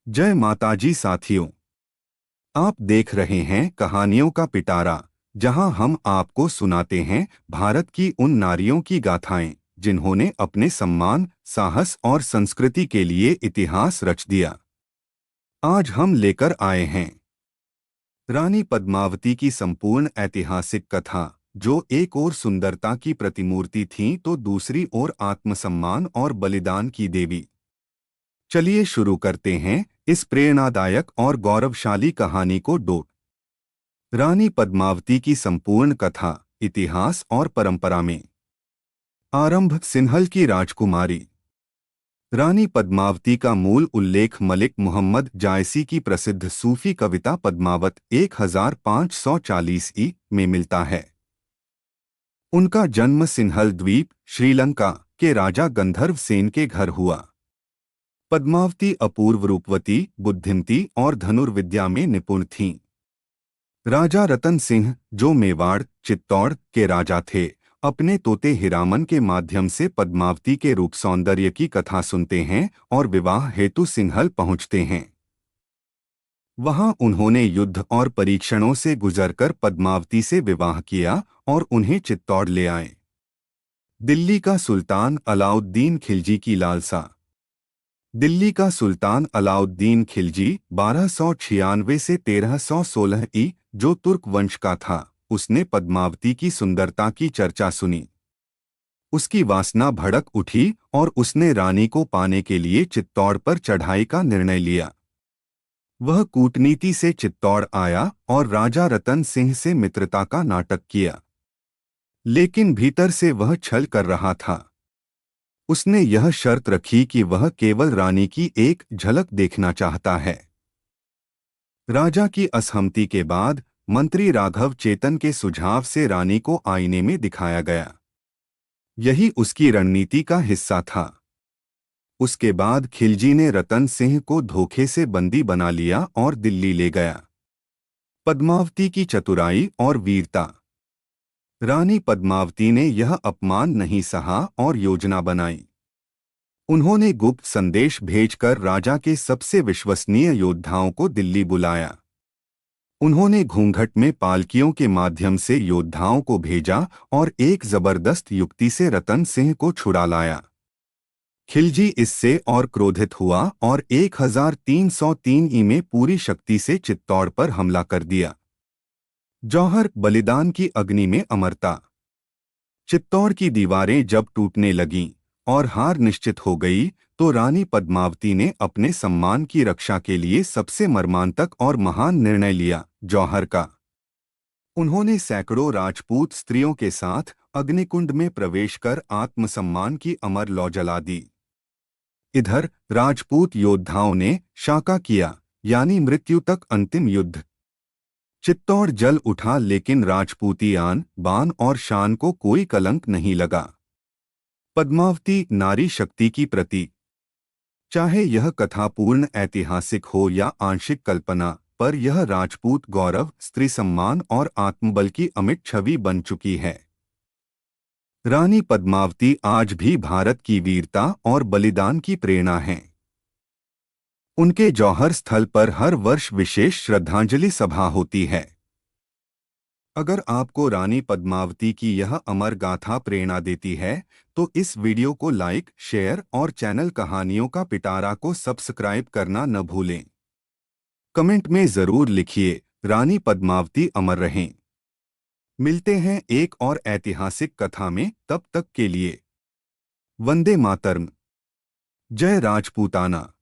जय माताजी साथियों। आप देख रहे हैं कहानियों का पिटारा, जहां हम आपको सुनाते हैं भारत की उन नारियों की गाथाएं जिन्होंने अपने सम्मान, साहस और संस्कृति के लिए इतिहास रच दिया। आज हम लेकर आए हैं रानी पद्मावती की संपूर्ण ऐतिहासिक कथा, जो एक ओर सुंदरता की प्रतिमूर्ति थीं तो दूसरी ओर आत्मसम्मान और बलिदान की देवी। चलिए शुरू करते हैं इस प्रेरणादायक और गौरवशाली कहानी को। रानी पद्मावती की संपूर्ण कथा, इतिहास और परंपरा में। आरंभ सिंहल की राजकुमारी। रानी पद्मावती का मूल उल्लेख मलिक मुहम्मद जायसी की प्रसिद्ध सूफी कविता पद्मावत 1540 में मिलता है। उनका जन्म सिंहल द्वीप, श्रीलंका के राजा गंधर्व सेन के घर हुआ। पद्मावती अपूर्व रूपवती, बुद्धिमती और धनुर्विद्या में निपुण थीं। राजा रतन सिंह, जो मेवाड़, चित्तौड़ के राजा थे, अपने तोते हिरामन के माध्यम से पद्मावती के रूप सौंदर्य की कथा सुनते हैं और विवाह हेतु सिंहल पहुंचते हैं। वहां उन्होंने युद्ध और परीक्षणों से गुजरकर पद्मावती से विवाह किया और उन्हें चित्तौड़ ले आए। दिल्ली का सुल्तान अलाउद्दीन खिलजी की लालसा। दिल्ली का सुल्तान अलाउद्दीन खिलजी 1296 से 1316 जो तुर्क वंश का था, उसने पद्मावती की सुंदरता की चर्चा सुनी। उसकी वासना भड़क उठी और उसने रानी को पाने के लिए चित्तौड़ पर चढ़ाई का निर्णय लिया। वह कूटनीति से चित्तौड़ आया और राजा रतन सिंह से मित्रता का नाटक किया, लेकिन भीतर से वह छल कर रहा था। उसने यह शर्त रखी कि वह केवल रानी की एक झलक देखना चाहता है। राजा की असहमति के बाद मंत्री राघव चेतन के सुझाव से रानी को आईने में दिखाया गया। यही उसकी रणनीति का हिस्सा था। उसके बाद खिलजी ने रतन सिंह को धोखे से बंदी बना लिया और दिल्ली ले गया। पद्मावती की चतुराई और वीरता। रानी पद्मावती ने यह अपमान नहीं सहा और योजना बनाई। उन्होंने गुप्त संदेश भेजकर राजा के सबसे विश्वसनीय योद्धाओं को दिल्ली बुलाया। उन्होंने घूंघट में पालकियों के माध्यम से योद्धाओं को भेजा और एक जबरदस्त युक्ति से रतन सिंह को छुड़ा लाया। खिलजी इससे और क्रोधित हुआ और 1303 में पूरी शक्ति से चित्तौड़ पर हमला कर दिया। जौहर, बलिदान की अग्नि में अमरता। चित्तौड़ की दीवारें जब टूटने लगीं और हार निश्चित हो गई, तो रानी पद्मावती ने अपने सम्मान की रक्षा के लिए सबसे मर्मांतक और महान निर्णय लिया, जौहर का। उन्होंने सैकड़ों राजपूत स्त्रियों के साथ अग्निकुंड में प्रवेश कर आत्मसम्मान की अमर लौ जला दी। इधर राजपूत योद्धाओं ने शाका किया, यानी मृत्यु तक अंतिम युद्ध। चित्तौड़ जल उठा, लेकिन राजपूती आन, बान और शान को कोई कलंक नहीं लगा। पद्मावती नारी शक्ति की प्रतीक। चाहे यह कथा पूर्ण ऐतिहासिक हो या आंशिक कल्पना, पर यह राजपूत गौरव, स्त्री सम्मान और आत्मबल की अमिट छवि बन चुकी है। रानी पद्मावती आज भी भारत की वीरता और बलिदान की प्रेरणा हैं। उनके जौहर स्थल पर हर वर्ष विशेष श्रद्धांजलि सभा होती है। अगर आपको रानी पद्मावती की यह अमर गाथा प्रेरणा देती है, तो इस वीडियो को लाइक, शेयर और चैनल कहानियों का पिटारा को सब्सक्राइब करना न भूलें। कमेंट में जरूर लिखिए, रानी पद्मावती अमर रहें। मिलते हैं एक और ऐतिहासिक कथा में, तब तक के लिए वंदे मातरम। जय राजपूताना।